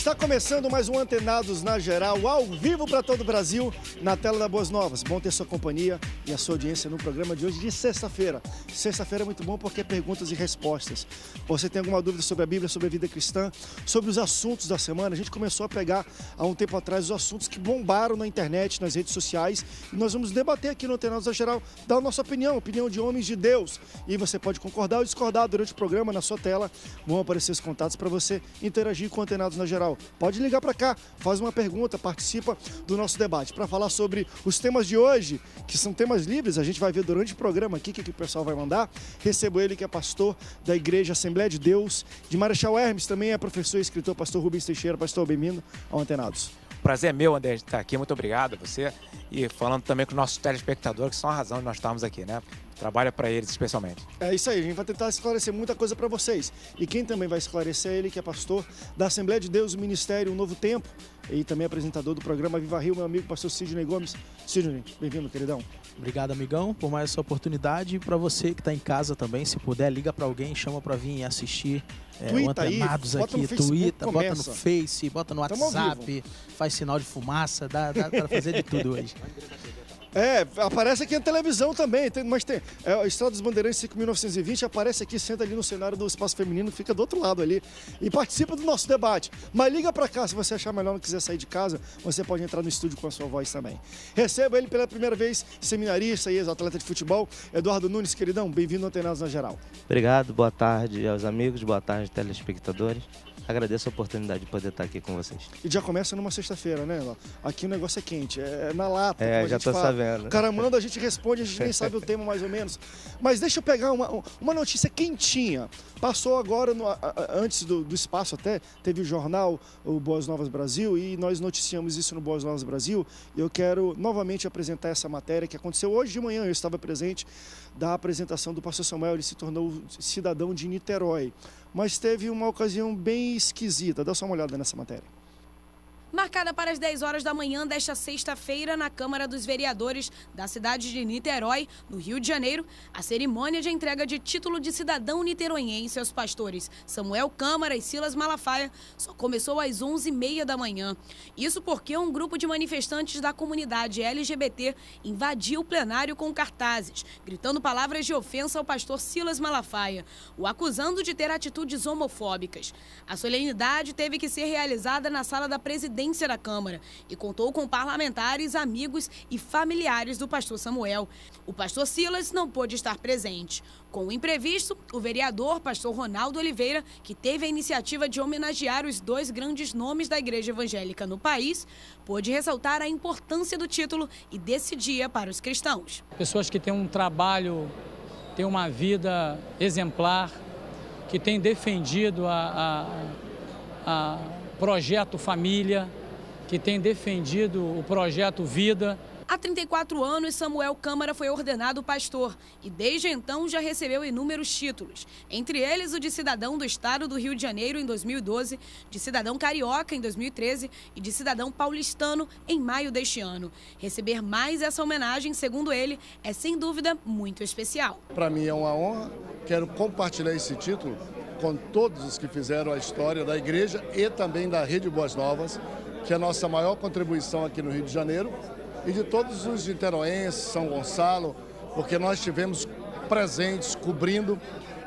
Está começando mais um Antenados na Geral, ao vivo para todo o Brasil, na tela da Boas Novas. Bom ter sua companhia e a sua audiência no programa de hoje de sexta-feira. Sexta-feira é muito bom porque é perguntas e respostas. Você tem alguma dúvida sobre a Bíblia, sobre a vida cristã, sobre os assuntos da semana? A gente começou a pegar há um tempo atrás os assuntos que bombaram na internet, nas redes sociais, e nós vamos debater aqui no Antenados na Geral, dar a nossa opinião, opinião de homens de Deus. E você pode concordar ou discordar durante o programa. Na sua tela vão aparecer os contatos para você interagir com o Antenados na Geral. Pode ligar para cá, faz uma pergunta, participa do nosso debate. Para falar sobre os temas de hoje, que são temas livres, a gente vai ver durante o programa aqui o que o pessoal vai mandar. Recebo ele, que é pastor da Igreja Assembleia de Deus de Marechal Hermes, também é professor e escritor, pastor Rubens Teixeira. Pastor, bem-vindo ao Antenados. Prazer é meu, André, de estar aqui. Muito obrigado a você. E falando também com os nossos telespectadores, que são a razão de nós estarmos aqui, né? Trabalha para eles especialmente. É isso aí, a gente vai tentar esclarecer muita coisa para vocês. E quem também vai esclarecer é ele, que é pastor da Assembleia de Deus, o Ministério Um Novo Tempo, e também apresentador do programa Viva Rio, meu amigo pastor Sidney Gomes. Sidney, bem-vindo, queridão. Obrigado, amigão, por mais essa oportunidade. E para você que está em casa também, se puder, liga para alguém, chama para vir assistir o Antenados aí, aqui, Twitter, bota no Face, bota no WhatsApp, faz sinal de fumaça, dá para fazer de tudo hoje. Aparece aqui na televisão também, mas tem a Estrada dos Bandeirantes 5.920, aparece aqui, senta ali no cenário do Espaço Feminino, que fica do outro lado ali, e participa do nosso debate. Mas liga pra cá, se você achar melhor, não quiser sair de casa, você pode entrar no estúdio com a sua voz também. Recebo ele pela primeira vez, seminarista e ex-atleta de futebol, Eduardo Nunes, queridão, bem-vindo ao Antenados na Geral. Obrigado, boa tarde aos amigos, boa tarde telespectadores. Agradeço a oportunidade de poder estar aqui com vocês. E já começa numa sexta-feira, né? Aqui o negócio é quente, é na lata. Já tô sabendo. O cara manda, a gente responde, a gente nem sabe o tema mais ou menos. Mas deixa eu pegar uma notícia quentinha. Passou agora, antes do espaço até, teve o jornal, o Boas Novas Brasil, e nós noticiamos isso no Boas Novas Brasil. E eu quero novamente apresentar essa matéria que aconteceu hoje de manhã. Eu estava presente da apresentação do pastor Samuel, ele se tornou cidadão de Niterói. Mas teve uma ocasião bem esquisita. Dá só uma olhada nessa matéria. Marcada para as 10 horas da manhã desta sexta-feira, na Câmara dos Vereadores da cidade de Niterói, no Rio de Janeiro, a cerimônia de entrega de título de cidadão niteroiense aos pastores Samuel Câmara e Silas Malafaia só começou às 11h30 da manhã. Isso porque um grupo de manifestantes da comunidade LGBT invadiu o plenário com cartazes, gritando palavras de ofensa ao pastor Silas Malafaia, o acusando de ter atitudes homofóbicas. A solenidade teve que ser realizada na sala da presidência da Câmara e contou com parlamentares, amigos e familiares do pastor Samuel. O pastor Silas não pôde estar presente. Com o imprevisto, o vereador, pastor Ronaldo Oliveira, que teve a iniciativa de homenagear os dois grandes nomes da igreja evangélica no país, pôde ressaltar a importância do título e desse dia para os cristãos. Pessoas que têm um trabalho, têm uma vida exemplar, que têm defendido a Projeto Família, que tem defendido o Projeto Vida. Há 34 anos, Samuel Câmara foi ordenado pastor e desde então já recebeu inúmeros títulos, entre eles o de cidadão do estado do Rio de Janeiro em 2012, de cidadão carioca em 2013 e de cidadão paulistano em maio deste ano. Receber mais essa homenagem, segundo ele, é sem dúvida muito especial. Para mim é uma honra, quero compartilhar esse título com todos os que fizeram a história da igreja e também da Rede Boas Novas, que é a nossa maior contribuição aqui no Rio de Janeiro, e de todos os niteroenses, São Gonçalo, porque nós estivemos presentes, cobrindo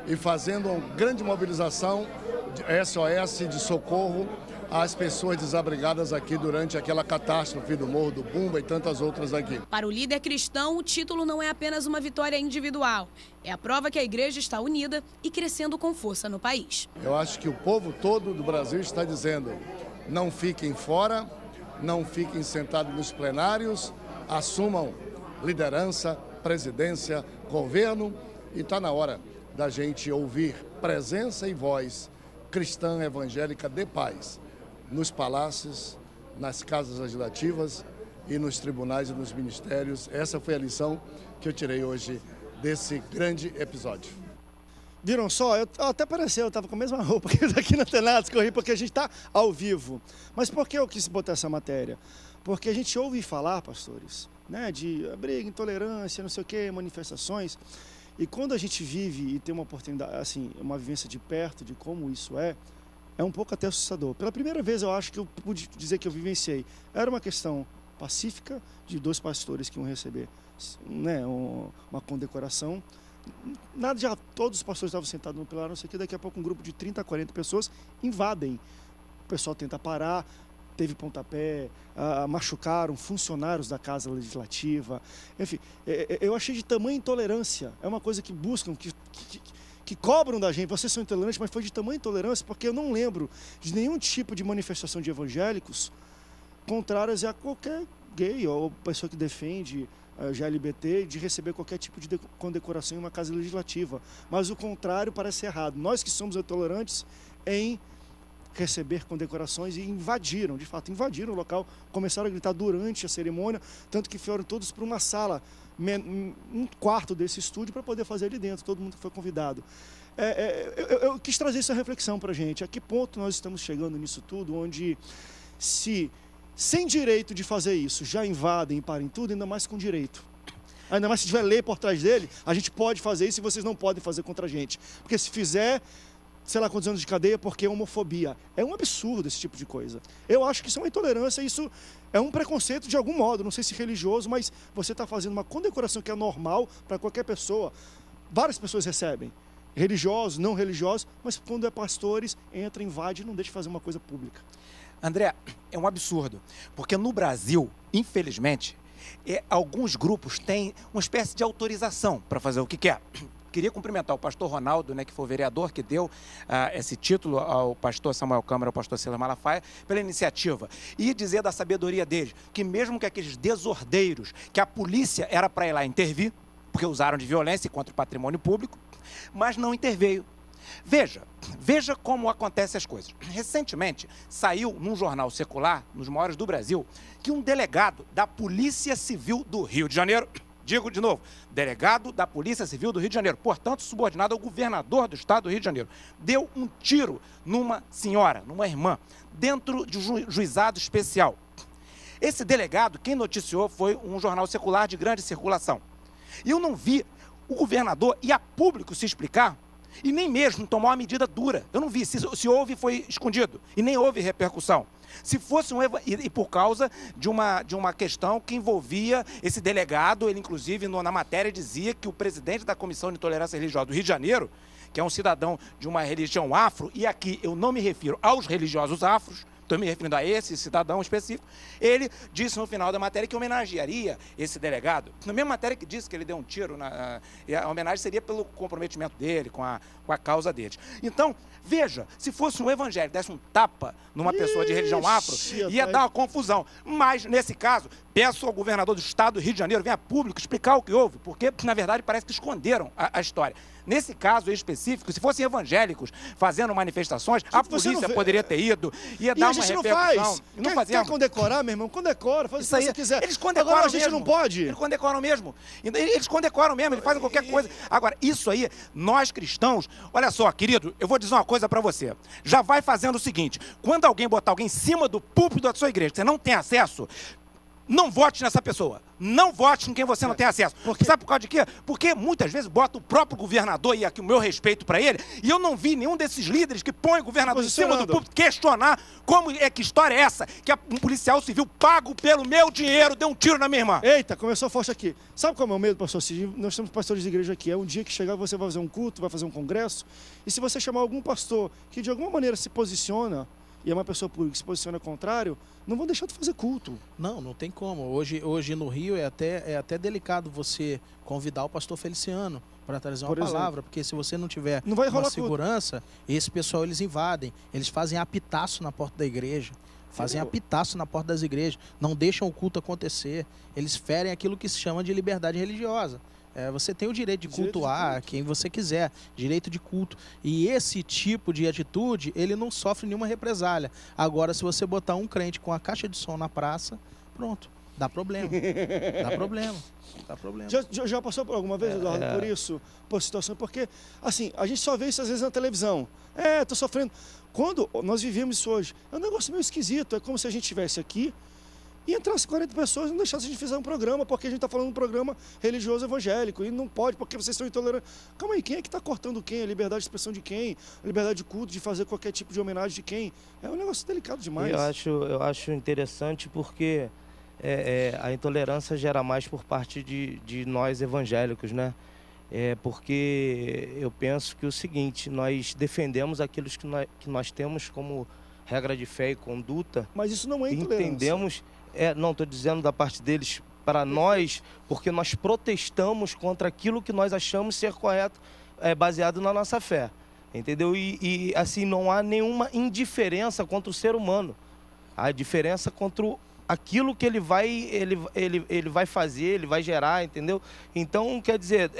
e fazendo uma grande mobilização de SOS, de socorro às pessoas desabrigadas aqui durante aquela catástrofe do Morro do Bumba e tantas outras aqui. Para o líder cristão, o título não é apenas uma vitória individual. É a prova que a igreja está unida e crescendo com força no país. Eu acho que o povo todo do Brasil está dizendo: não fiquem fora, não fiquem sentados nos plenários, assumam liderança, presidência, governo, e está na hora da gente ouvir presença e voz cristã evangélica de paz nos palácios, nas casas legislativas e nos tribunais e nos ministérios. Essa foi a lição que eu tirei hoje desse grande episódio. Viram só? Até pareceu, eu estava com a mesma roupa que aqui na Antenados, corri porque a gente está ao vivo. Mas por que eu quis botar essa matéria? Porque a gente ouve falar, pastores, né, de briga, intolerância, não sei o quê, manifestações. E quando a gente vive e tem uma oportunidade, assim, uma vivência de perto de como isso é, é um pouco até assustador. Pela primeira vez, eu acho que eu pude dizer que eu vivenciei. Era uma questão pacífica de 2 pastores que iam receber, né, uma condecoração. Nada, já todos os pastores estavam sentados no pilar, não sei o que, daqui a pouco um grupo de 30 a 40 pessoas invadem. O pessoal tenta parar, teve pontapé, machucaram funcionários da Casa Legislativa. Enfim, eu achei de tamanha intolerância. É uma coisa que buscam, que cobram da gente. Vocês são intolerantes, mas foi de tamanha intolerância, porque eu não lembro de nenhum tipo de manifestação de evangélicos contrárias a qualquer gay ou pessoa que defende GLBT de receber qualquer tipo de condecoração em uma casa legislativa. Mas o contrário parece errado. Nós que somos intolerantes em receber condecorações, e invadiram, de fato, invadiram o local, começaram a gritar durante a cerimônia, tanto que foram todos para uma sala, um quarto desse estúdio, para poder fazer ali dentro, todo mundo foi convidado. Eu quis trazer essa reflexão para a gente, a que ponto nós estamos chegando nisso tudo, onde se sem direito de fazer isso, já invadem e parem tudo, ainda mais com direito. Ainda mais se tiver lei por trás dele, a gente pode fazer isso e vocês não podem fazer contra a gente. Porque se fizer, sei lá quantos anos de cadeia, porque é homofobia. É um absurdo esse tipo de coisa. Eu acho que isso é uma intolerância, isso é um preconceito de algum modo, não sei se religioso, mas você está fazendo uma condecoração que é normal para qualquer pessoa. Várias pessoas recebem, religiosos, não religiosos, mas quando é pastores, entra, invade e não deixa de fazer uma coisa pública. André, é um absurdo, porque no Brasil, infelizmente, alguns grupos têm uma espécie de autorização para fazer o que quer. Queria cumprimentar o pastor Ronaldo, né, que foi o vereador que deu esse título ao pastor Samuel Câmara, ao pastor Silas Malafaia, pela iniciativa. E dizer da sabedoria deles, que mesmo que aqueles desordeiros, que a polícia era para ir lá intervir, porque usaram de violência contra o patrimônio público, mas não interveio. Veja como acontecem as coisas. Recentemente, saiu num jornal secular, nos maiores do Brasil, que um delegado da Polícia Civil do Rio de Janeiro, digo de novo, delegado da Polícia Civil do Rio de Janeiro, portanto subordinado ao governador do estado do Rio de Janeiro, deu um tiro numa senhora, numa irmã, dentro de um juizado especial. Esse delegado, quem noticiou foi um jornal secular de grande circulação. E eu não vi o governador ir a público se explicar, e nem mesmo tomar uma medida dura. Eu não vi. Se houve, foi escondido. E nem houve repercussão. Se fosse e por causa de uma questão que envolvia esse delegado, ele inclusive na matéria dizia que o presidente da Comissão de Tolerância Religiosa do Rio de Janeiro, que é um cidadão de uma religião afro, e aqui eu não me refiro aos religiosos afros, estou me referindo a esse cidadão específico, ele disse no final da matéria que homenagearia esse delegado. Na mesma matéria que disse que ele deu um tiro, a homenagem seria pelo comprometimento dele, com a causa deles. Então, veja, se fosse um evangélico, desse um tapa numa pessoa de religião afro, ia dar uma confusão. Mas, nesse caso, peço ao governador do estado do Rio de Janeiro, venha a público explicar o que houve, porque, na verdade, parece que esconderam a história. Nesse caso em específico, se fossem evangélicos fazendo manifestações, a polícia poderia ter ido, ia dar uma repercussão. Não fazia. Quer condecorar, meu irmão? Condecora, faz isso o que você quiser. Eles condecoram agora a gente mesmo. Não pode. Eles condecoram mesmo. Eles condecoram mesmo, eles fazem qualquer coisa. Agora, isso aí, nós cristãos, olha só, querido, eu vou dizer uma coisa para você. Já vai fazendo o seguinte, quando alguém botar alguém em cima do púlpito da sua igreja, você não tem acesso, não vote nessa pessoa. Não vote em quem você não tem acesso. Sabe por causa de quê? Porque muitas vezes bota o próprio governador, e aqui o meu respeito para ele, e eu não vi nenhum desses líderes que põe o governador em cima do púlpito questionar como é que história é essa, que um policial civil pago pelo meu dinheiro deu um tiro na minha irmã. Eita, começou forte aqui. Sabe qual é o meu medo, pastor Cid? Nós temos pastores de igreja aqui. É um dia que chegar, você vai fazer um culto, vai fazer um congresso, e se você chamar algum pastor que de alguma maneira se posiciona, e é uma pessoa pública que se posiciona contrário, não vão deixar de fazer culto. Não tem como. Hoje no Rio é até delicado você convidar o pastor Feliciano para trazer uma palavra, porque se você não tiver uma segurança, esse pessoal eles invadem, eles fazem apitaço na porta da igreja, fazem apitaço na porta das igrejas, não deixam o culto acontecer, eles ferem aquilo que se chama de liberdade religiosa. Você tem o direito de cultuar quem você quiser, direito de culto. E esse tipo de atitude, ele não sofre nenhuma represália. Agora, se você botar um crente com a caixa de som na praça, pronto, dá problema. Dá problema. Já passou por alguma vez, Eduardo, por isso? Por situação? Porque, assim, a gente só vê isso às vezes na televisão. Tô sofrendo. Quando nós vivemos isso hoje, é um negócio meio esquisito. É como se a gente estivesse aqui, e entrasse 40 pessoas e não deixasse a gente fazer um programa, porque a gente está falando de um programa religioso evangélico, e não pode, porque vocês são intolerantes. Calma aí, quem é que está cortando quem? A liberdade de expressão de quem? A liberdade de culto, de fazer qualquer tipo de homenagem de quem? É um negócio delicado demais. Eu acho interessante porque a intolerância gera mais por parte de nós evangélicos, né? Porque eu penso que é o seguinte, nós defendemos aquilo que nós temos como regra de fé e conduta. Mas isso não é intolerância. Entendemos... não, estou dizendo da parte deles para nós, porque nós protestamos contra aquilo que nós achamos ser correto, baseado na nossa fé, entendeu? E assim, não há nenhuma indiferença contra o ser humano. Há diferença contra aquilo que ele vai fazer, ele vai gerar, entendeu? Então, quer dizer,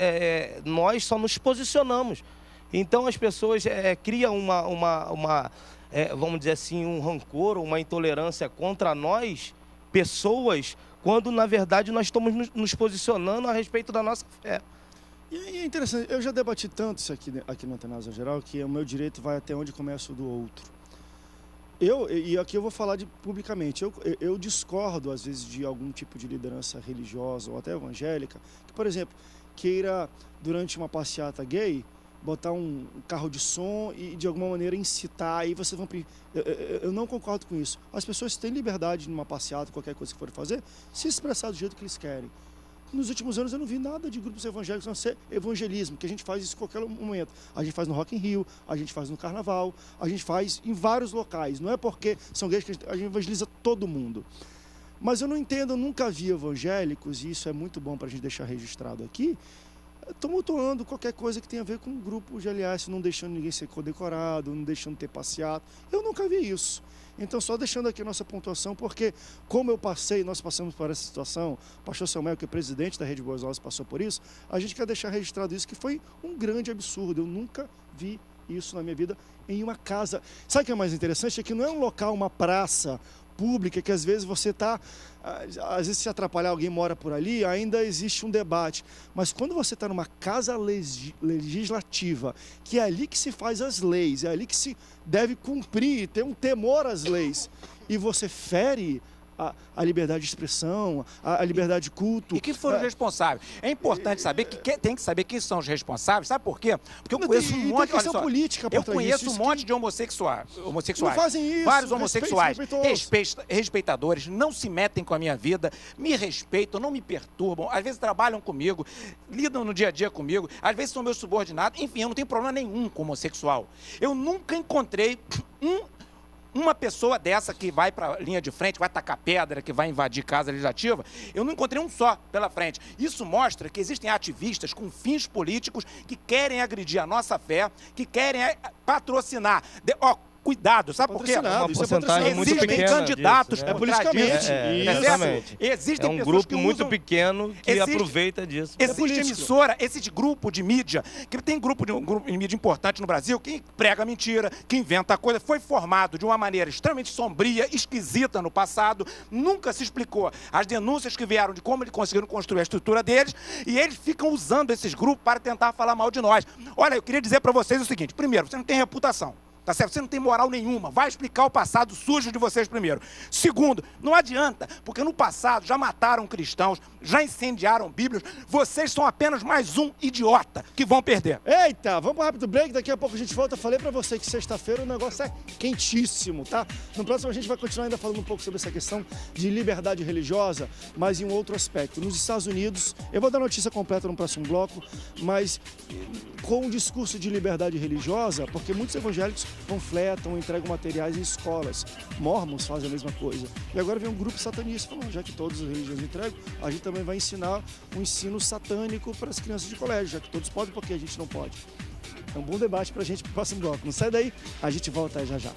nós só nos posicionamos. Então, as pessoas criam vamos dizer assim, um rancor, uma intolerância contra nós, pessoas, quando na verdade nós estamos nos posicionando a respeito da nossa fé. E é interessante, eu já debati tanto isso aqui no Atenásia Geral, que o meu direito vai até onde começa o do outro. E aqui eu vou falar publicamente, eu discordo às vezes de algum tipo de liderança religiosa ou até evangélica, que, por exemplo, queira, durante uma passeata gay, botar um carro de som e de alguma maneira incitar, aí vocês vão... Eu não concordo com isso. As pessoas têm liberdade numa passeata, qualquer coisa que forem fazer, se expressar do jeito que eles querem. Nos últimos anos eu não vi nada de grupos evangélicos, a não ser evangelismo, que a gente faz isso em qualquer momento. A gente faz no Rock in Rio, a gente faz no Carnaval, a gente faz em vários locais. Não é porque são gays que a gente evangeliza todo mundo. Mas eu não entendo, eu nunca vi evangélicos, e isso é muito bom para a gente deixar registrado aqui, tumultuando qualquer coisa que tenha a ver com o grupo GLS, não deixando ninguém ser condecorado, não deixando ter passeado. Eu nunca vi isso. Então, só deixando aqui a nossa pontuação, porque como nós passamos por essa situação, o pastor Samuel, que é presidente da Rede Boas Novas, passou por isso, a gente quer deixar registrado isso, que foi um grande absurdo. Eu nunca vi isso na minha vida em uma casa. Sabe o que é mais interessante? É que não é um local, uma praça pública, que às vezes você está... Às vezes, se atrapalhar, alguém mora por ali, ainda existe um debate. Mas quando você está numa casa legislativa, que é ali que se faz as leis, é ali que se deve cumprir, ter um temor às leis, e você fere a liberdade de expressão, a liberdade de culto. E quem foram os responsáveis? É importante saber tem que saber quem são os responsáveis. Sabe por quê? Porque eu conheço um monte de política. Eu conheço um monte de homossexuais. Não fazem isso. Vários homossexuais. Respeitadores, não se metem com a minha vida, me respeitam, não me perturbam. Às vezes trabalham comigo, lidam no dia a dia comigo, às vezes são meus subordinados. Enfim, eu não tenho problema nenhum com homossexual. Eu nunca encontrei uma pessoa dessa que vai para a linha de frente, vai tacar pedra, que vai invadir casa legislativa, eu não encontrei um só pela frente. Isso mostra que existem ativistas com fins políticos que querem agredir a nossa fé, que querem patrocinar. Cuidado, sabe por quê? Uma porcentagem muito pequena candidatos disso, né? Politicamente. Exatamente. Existem um grupo muito pequeno que aproveita disso. Existe emissora, esse grupo de mídia, que tem grupo de mídia importante no Brasil, que prega mentira, que inventa coisa, foi formado de uma maneira extremamente sombria, esquisita no passado, nunca se explicou as denúncias que vieram de como eles conseguiram construir a estrutura deles, e eles ficam usando esses grupos para tentar falar mal de nós. Olha, eu queria dizer para vocês o seguinte: primeiro, você não tem reputação. Tá certo? Você não tem moral nenhuma. Vai explicar o passado sujo de vocês primeiro. Segundo, não adianta, porque no passado já mataram cristãos, já incendiaram Bíblias. Vocês são apenas mais um idiota que vão perder. Eita, vamos para um rápido break. Daqui a pouco a gente volta. Eu falei para você que sexta-feira o negócio é quentíssimo, tá? No próximo a gente vai continuar ainda falando um pouco sobre essa questão de liberdade religiosa, mas em um outro aspecto. Nos Estados Unidos, eu vou dar a notícia completa no próximo bloco, mas com um discurso de liberdade religiosa, porque muitos evangélicos panfletam, entregam materiais em escolas. Mormons fazem a mesma coisa. E agora vem um grupo satanista falando, já que todas as religiões entregam, a gente também vai ensinar um ensino satânico para as crianças de colégio, já que todos podem, porque a gente não pode. É um bom debate para a gente pro próximo bloco. Não sai daí, a gente volta já já.